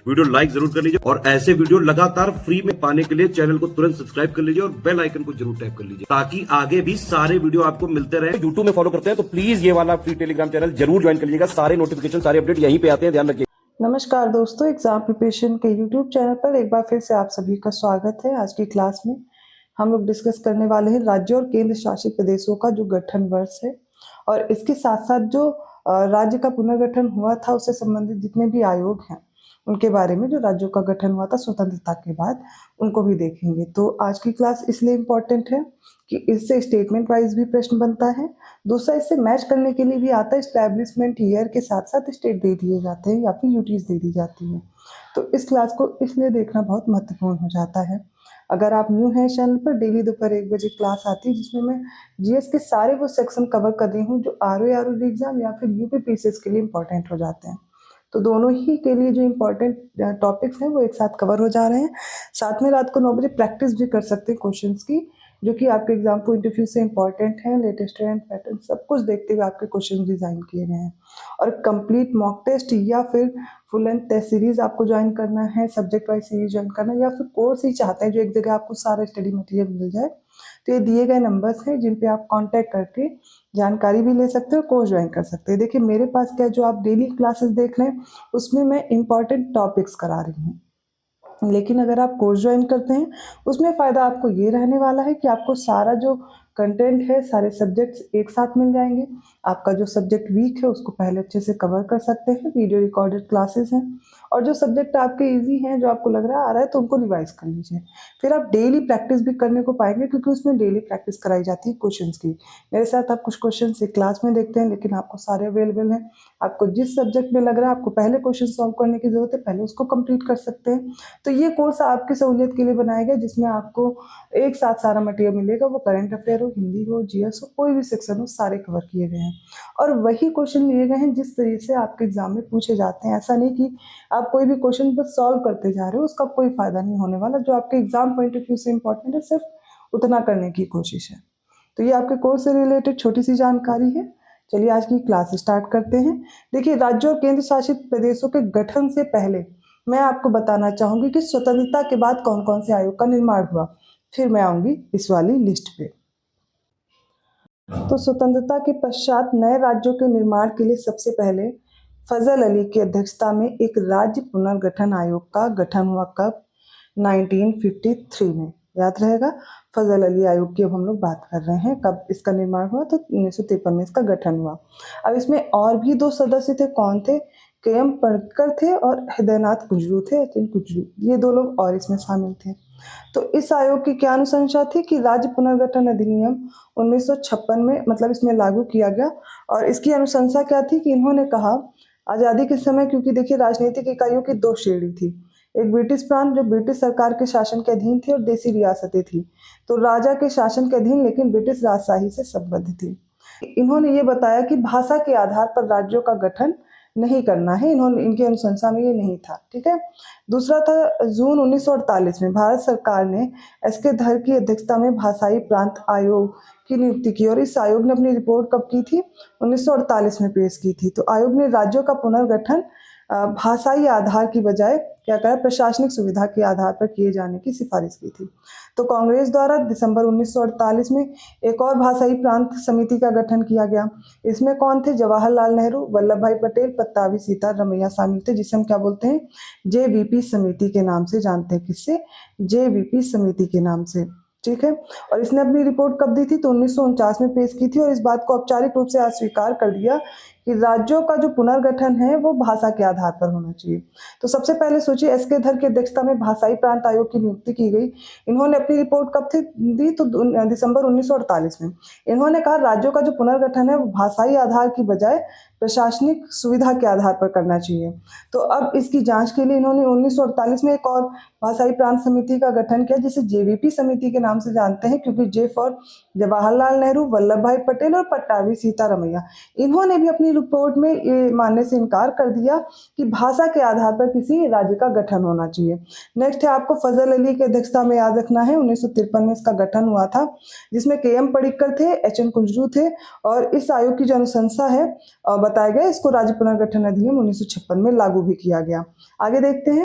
Video like जरूर कर लीजिए और ऐसे वीडियो लगातार फ्री में पाने के लिए चैनल को तुरंत सब्सक्राइब कर लीजिए और बेल आइकन को जरूर टैप कर लीजिए ताकि आगे भी सारे वीडियो आपको मिलते रहे। यूट्यूब में फॉलो करते हैं तो प्लीज ये वाला फ्री टेलीग्राम चैनल जरूर ज्वाइन कर लीजिएगा। सारे नोटिफिकेशन सारे अपडेट यहीं पे आते हैं, ध्यान रखिए। नमस्कार दोस्तों, एग्जाम प्रिपरेशन के यूट्यूब चैनल पर एक बार फिर से आप सभी का स्वागत है। आज की क्लास में हम लोग डिस्कस करने वाले हैं राज्यों और केंद्र शासित प्रदेशों का जो गठन वर्ष है और इसके साथ साथ जो राज्य का पुनर्गठन हुआ था उससे संबंधित जितने भी आयोग हैं उनके बारे में, जो राज्यों का गठन हुआ था स्वतंत्रता के बाद, उनको भी देखेंगे। तो आज की क्लास इसलिए इम्पोर्टेंट है कि इससे स्टेटमेंट वाइज भी प्रश्न बनता है, दूसरा इससे मैच करने के लिए भी आता है। एस्टैब्लिशमेंट ईयर के साथ साथ स्टेट दे दिए जाते हैं या फिर यूटीज दे दी जाती है। तो इस क्लास को इसलिए देखना बहुत महत्वपूर्ण हो जाता है। अगर आप न्यू हैं चैनल पर, डेली दोपहर 1 बजे क्लास आती है जिसमें मैं जीएस के सारे वो सेक्शन कवर कर रही हूँ जो आरओ एग्जाम या फिर यूपी पीसीएस के लिए इंपॉर्टेंट हो जाते हैं। तो दोनों ही के लिए जो इम्पोर्टेंट टॉपिक्स हैं वो एक साथ कवर हो जा रहे हैं। साथ में रात को 9 बजे प्रैक्टिस भी कर सकते हैं क्वेश्चंस की, जो कि आपके एग्जाम पॉइंट ऑफ व्यू से इंपॉर्टेंट है। लेटेस्ट ट्रेंड पैटर्न सब कुछ देखते हुए आपके क्वेश्चन डिजाइन किए गए हैं। और कंप्लीट मॉक टेस्ट या फिर फुल लेंथ टेस्ट सीरीज आपको ज्वाइन करना है, सब्जेक्ट वाइज सीरीज ज्वाइन करना है, या फिर कोर्स ही चाहते हैं जो एक जगह आपको सारा स्टडी मटेरियल मिल जाए, तो ये दिए गए नंबर्स हैं जिन पे आप कांटेक्ट करके जानकारी भी ले सकते हो, कोर्स ज्वाइन कर सकते हैं। देखिए मेरे पास क्या, जो आप डेली क्लासेस देख रहे हैं उसमें मैं इंपॉर्टेंट टॉपिक्स करा रही हूँ, लेकिन अगर आप कोर्स ज्वाइन करते हैं उसमें फ़ायदा आपको ये रहने वाला है कि आपको सारा जो कंटेंट है, सारे सब्जेक्ट्स एक साथ मिल जाएंगे। आपका जो सब्जेक्ट वीक है उसको पहले अच्छे से कवर कर सकते हैं, वीडियो रिकॉर्डेड क्लासेस हैं। और जो सब्जेक्ट आपके इजी हैं, जो आपको लग रहा है आ रहा है, तो उनको रिवाइज कर लीजिए। फिर आप डेली प्रैक्टिस भी करने को पाएंगे क्योंकि उसमें डेली प्रैक्टिस कराई जाती है क्वेश्चंस की। मेरे साथ आप कुछ क्वेश्चन एक क्लास में देखते हैं, लेकिन आपको सारे अवेलेबल हैं। आपको जिस सब्जेक्ट में लग रहा है आपको पहले क्वेश्चन सॉल्व करने की जरूरत है, पहले उसको कंप्लीट कर सकते हैं। तो ये कोर्स आपकी सहूलियत के लिए बनाया गया, जिसमें आपको एक साथ सारा मटेरियल मिलेगा। वो करंट अफेयर हो, हिंदी हो, जीएस हो, कोई भी सेक्शन हो, सारे कवर किए गए हैं और वही क्वेश्चन लिए गए हैं जिस तरीके से आपके एग्जाम में पूछे जाते हैं। ऐसा नहीं कि आप कोई भी क्वेश्चन बस सॉल्व करते जा रहे हो, उसका कोई फायदा नहीं होने वाला। जो आपके एग्जाम पॉइंट ऑफ व्यू से इंपॉर्टेंट है सिर्फ उतना करने की कोशिश है। तो ये आपके कोर्स से रिलेटेड छोटी सी जानकारी है। चलिए आज की क्लास स्टार्ट करते हैं। देखिए राज्यों और केंद्र शासित प्रदेशों के गठन से पहले मैं आपको बताना चाहूंगी कि स्वतंत्रता के बाद कौन कौन से आयोग का निर्माण हुआ, फिर मैं आऊंगी इस वाली लिस्ट पे। तो स्वतंत्रता के पश्चात नए राज्यों के निर्माण के लिए सबसे पहले फजल अली की अध्यक्षता में एक राज्य पुनर्गठन आयोग का गठन हुआ। कब? 1953 में। याद रहेगा, फजल अली आयोग की अब हम लोग बात कर रहे हैं। कब इसका निर्माण हुआ? तो 1953 में इसका गठन हुआ। अब इसमें और भी 2 सदस्य थे। कौन थे? के.एम. पणक्कर थे और हृदयनाथ कुंजरू थे, कुंजरू, ये 2 लोग और इसमें शामिल थे। तो इस आयोग की क्या अनुशंसा थी कि राज्य पुनर्गठन अधिनियम 1956 में, मतलब इसमें लागू किया गया। और इसकी अनुशंसा क्या थी कि इन्होंने कहा आज़ादी के समय, क्योंकि देखिए राजनीतिक इकाइयों की 2 श्रेणी थी, एक ब्रिटिश प्रांत जो ब्रिटिश सरकार के शासन के अधीन थी और देसी रियासतें थी, तो राजा के शासन के अधीन लेकिन ब्रिटिश राजशाही से संबद्ध थी। इन्होंने ये बताया कि भाषा के आधार पर राज्यों का गठन नहीं करना है, इन्होंने, इनकी अनुशंसा में ये नहीं था। ठीक है। दूसरा था जून 1948 में भारत सरकार ने एस.के. धर की अध्यक्षता में भाषाई प्रांत आयोग की नियुक्ति की और इस आयोग ने अपनी रिपोर्ट कब की थी? 1948 में पेश की थी। तो आयोग ने राज्यों का पुनर्गठन भाषाई आधार की बजाय क्या करा, प्रशासनिक सुविधा के आधार पर किए जाने की सिफारिश की थी। तो कांग्रेस द्वारा दिसंबर 1948 में एक और भाषाई प्रांत समिति का गठन किया गया। इसमें कौन थे? जवाहरलाल नेहरू, वल्लभ भाई पटेल, पट्टाभी सीतारमैया शामिल थे, जिसे हम क्या बोलते हैं? जेवीपी समिति के नाम से जानते हैं। किससे? जेवीपी समिति के नाम से। ठीक है। और इसने अपनी रिपोर्ट कब दी थी? तो 1949 में पेश की थी और इस बात को औपचारिक रूप से अस्वीकार कर दिया कि राज्यों का जो पुनर्गठन है वो भाषा के आधार पर होना चाहिए। तो सबसे पहले सोचिए, एस.के. धर की अध्यक्षता में भाषाई प्रांत आयोग की नियुक्ति की गई। इन्होंने अपनी रिपोर्ट कब दी? तो दिसंबर 1948 में। इन्होंने कहा राज्यों का जो पुनर्गठन है वो भाषाई आधार की बजाय प्रशासनिक सुविधा के आधार पर करना चाहिए। तो अब इसकी जांच के लिए इन्होंने 1948 में एक और भाषाई प्रांत समिति का गठन किया, जिसे जेवीपी समिति के नाम से जानते हैं, क्योंकि जे फॉर जवाहरलाल नेहरू, वल्लभ भाई पटेल और पट्टाभी सीतारमैया। इन्होंने भी अपनी रिपोर्ट में ये मानने से इनकार कर दिया कि भाषा के आधार पर किसी राज्य का गठन होना चाहिए। नेक्स्ट है आपको फजल अली की अध्यक्षता में, याद रखना है 1953 में इसका गठन हुआ था, जिसमें के.एम. पणक्कर थे, एच.एन. कुंजरू थे। और इस आयोग की जो अनुशंसा है बताया गया, इसको राज्य पुनर्गठन अधिनियम 1956 में लागू भी किया गया। आगे देखते हैं।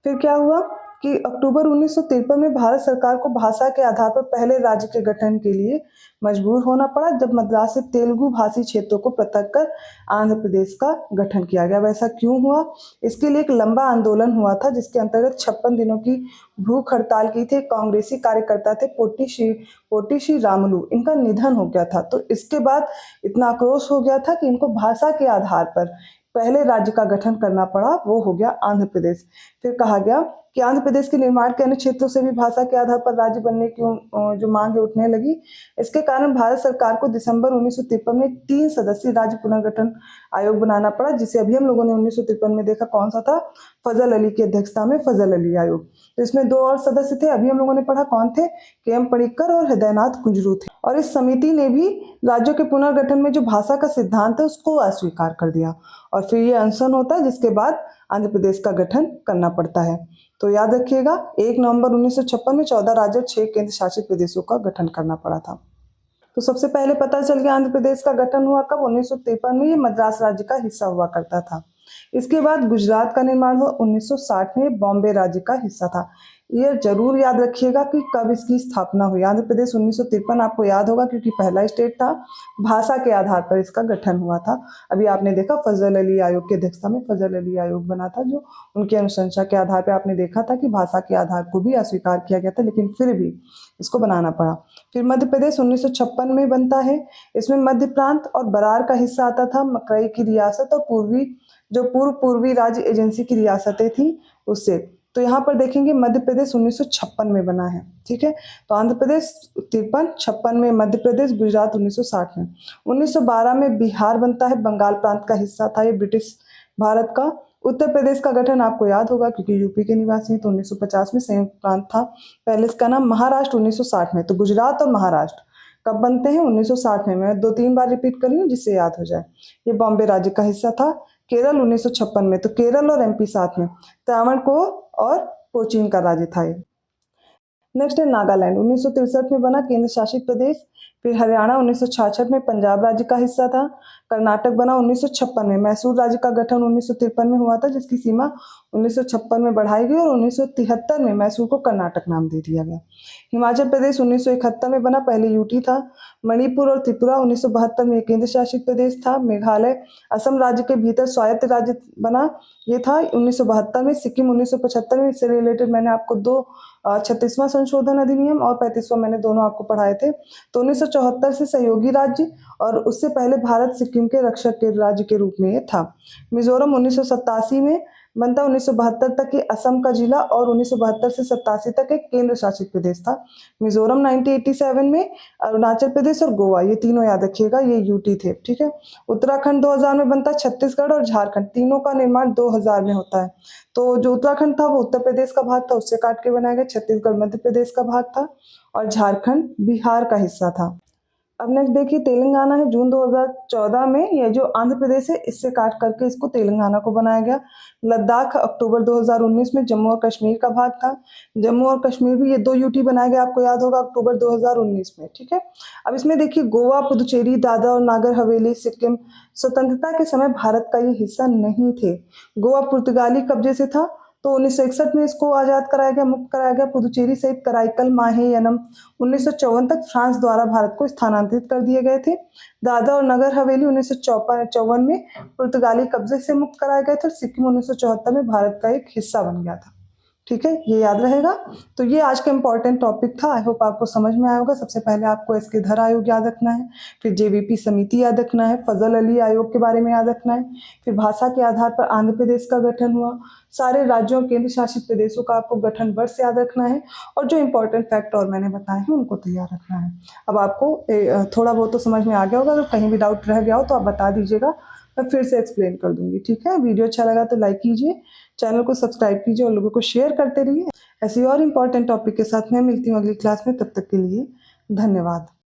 फिर क्या हुआ कि अक्टूबर 1953 में भारत सरकार को भाषा के आधार पर पहले राज्य के गठन के लिए मजबूर होना पड़ा, जब मद्रास से तेलुगु भाषी क्षेत्रों को पृथक कर आंध्र प्रदेश का गठन किया गया। वैसा क्यों हुआ? इसके लिए एक लंबा आंदोलन हुआ था, जिसके अंतर्गत 56 दिनों की भूख हड़ताल की थी। कांग्रेसी कार्यकर्ता थे पोटी श्री रामुलु, इनका निधन हो गया था। तो इसके बाद इतना आक्रोश हो गया था कि इनको भाषा के आधार पर पहले राज्य का गठन करना पड़ा, वो हो गया आंध्र प्रदेश। फिर कहा गया कि आंध्र प्रदेश के निर्माण के अन्य क्षेत्रों से भी भाषा के आधार पर राज्य बनने की जो मांग है उठने लगी। इसके कारण भारत सरकार को दिसंबर 1953 में 3 सदस्यीय राज्य पुनर्गठन आयोग बनाना पड़ा, जिसे अभी हम लोगों ने 1953 में देखा कौन सा था, फजल अली की अध्यक्षता में फजल अली आयोग। तो इसमें 2 और सदस्य थे, अभी हम लोगों ने पढ़ा कौन थे, के.एम. पणिक्कर और हृदयनाथ कुंजरू थे। और इस समिति ने भी राज्यों के पुनर्गठन में जो भाषा का सिद्धांत है उसको अस्वीकार कर दिया, और फिर ये अनशन होता है, जिसके बाद आंध्र प्रदेश का गठन करना पड़ता है। तो याद रखिएगा 1 नवंबर 1956 में 14 राज्य और 6 केंद्र शासित प्रदेशों का गठन करना पड़ा था। तो सबसे पहले पता चल गया आंध्र प्रदेश का गठन हुआ कब, 1953 में। ये मद्रास राज्य का हिस्सा हुआ करता था। इसके बाद गुजरात का निर्माण हुआ 1960 में, बॉम्बे राज्य का हिस्सा था। ये जरूर याद रखिएगा कि कब इसकी स्थापना हुई। आंध्र प्रदेश 1953 आपको याद होगा, क्योंकि पहला स्टेट था, भाषा के आधार पर इसका गठन हुआ था। अभी आपने देखा फजल अली आयोग की अध्यक्षता में फजल अली आयोग बना था, जो उनकी अनुशंसा के आधार पर आपने देखा था कि भाषा के आधार को भी अस्वीकार किया गया था, लेकिन फिर भी इसको बनाना पड़ा। फिर मध्य प्रदेश 1956 में बनता है। इसमें मध्य प्रांत और बरार का हिस्सा आता था, मकई की रियासत और पूर्वी राज्य एजेंसी की रियासतें थी उससे। तो यहाँ पर देखेंगे मध्य प्रदेश 1956 में बना है, ठीक है। तो आंध्र प्रदेश 53, 56 में मध्य प्रदेश, गुजरात 1960 में। 1912 में बिहार बनता है, बंगाल प्रांत का हिस्सा था ये ब्रिटिश भारत का। उत्तर प्रदेश का गठन आपको याद होगा, क्योंकि यूपी के निवासी हैं, तो 1950 में संयुक्त प्रांत था। पहले इसका नाम महाराष्ट्र 1960 में। तो गुजरात और महाराष्ट्र कब बनते हैं? 1960 में। मैं 2-3 बार रिपीट कर रही हूँ जिससे याद हो जाए। ये बॉम्बे राज्य का हिस्सा था। केरल 1956 में। तो केरल और एमपी साथ में। त्रावणकोर और कोचीन का राज्य था ये। नेक्स्ट है नागालैंड, 1963 में बना केंद्र शासित प्रदेश। फिर हरियाणा 1966 में पंजाब राज्य का हिस्सा था। कर्नाटक बना 1956 में। मैसूर राज्य का गठन 1953 में हुआ था, जिसकी सीमा 1956 में बढ़ाई गई और 1973 में मैसूर को कर्नाटक नाम दे दिया गया। हिमाचल प्रदेश 1971 में बना, पहले यूटी था। मणिपुर और त्रिपुरा 1972 में केंद्र शासित प्रदेश था। मेघालय असम राज्य के भीतर स्वायत्त राज्य बना, ये था 1972 में। सिक्किम 1975 में। इससे रिलेटेड मैंने आपको 36वां संशोधन अधिनियम और 35वां मैंने दोनों आपको पढ़ाए थे। तो 1974 से सहयोगी राज्य, और उससे पहले भारत सिक्किम के रक्षक के राज्य के रूप में ये था। मिजोरम 1987 में बनता, 1972 तक ये असम का जिला और 1972 से 87 तक एक केंद्र शासित प्रदेश था। मिजोरम 1987 में। अरुणाचल प्रदेश और गोवा, ये तीनों याद रखिएगा, ये यूटी थे, ठीक है। उत्तराखंड 2000 में बनता। छत्तीसगढ़ और झारखंड, तीनों का निर्माण 2000 में होता है। तो जो उत्तराखंड था वो उत्तर प्रदेश का भाग था, उससे काट के बनाया गया। छत्तीसगढ़ मध्य प्रदेश का भाग था और झारखंड बिहार का हिस्सा था। अब नेक्स्ट देखिए तेलंगाना है, जून 2014 में। ये जो आंध्र प्रदेश है इससे काट करके इसको तेलंगाना को बनाया गया। लद्दाख अक्टूबर 2019 में जम्मू और कश्मीर का भाग था। जम्मू और कश्मीर भी ये 2 यूटी बनाया गया, आपको याद होगा, अक्टूबर 2019 में, ठीक है। अब इसमें देखिए गोवा, पुदुचेरी, दादरा और नागर हवेली, सिक्किम स्वतंत्रता के समय भारत का ये हिस्सा नहीं थे। गोवा पुर्तगाली कब्जे से था, तो 1961 में इसको आजाद कराया गया, मुक्त कराया गया। पुदुचेरी सहित कराईकल, माहे, यनम 1954 तक फ्रांस द्वारा भारत को स्थानांतरित कर दिए गए थे। दादरा और नगर हवेली 1954 में पुर्तगाली कब्जे से मुक्त कराए गए थे। सिक्किम 1974 में भारत का एक हिस्सा बन गया था, ठीक है, ये याद रहेगा। तो ये आज का इंपॉर्टेंट टॉपिक था। आई होप आपको समझ में आया होगा। सबसे पहले आपको एस के धर आयोग याद रखना है, फिर जेवीपी समिति याद रखना है, फजल अली आयोग के बारे में याद रखना है, फिर भाषा के आधार पर आंध्र प्रदेश का गठन हुआ, सारे राज्यों और केंद्र शासित प्रदेशों का आपको गठन वर्ष याद रखना है, और जो इंपॉर्टेंट फैक्ट और मैंने बताए हैं उनको तैयार रखना है। अब आपको थोड़ा बहुत तो समझ में आ गया होगा, अगर कहीं भी डाउट रह गया हो तो आप बता दीजिएगा, मैं फिर से एक्सप्लेन कर दूंगी, ठीक है। वीडियो अच्छा लगा तो लाइक कीजिए, चैनल को सब्सक्राइब कीजिए और लोगों को शेयर करते रहिए। ऐसी और इम्पोर्टेंट टॉपिक के साथ मैं मिलती हूँ अगली क्लास में। तब तक के लिए धन्यवाद।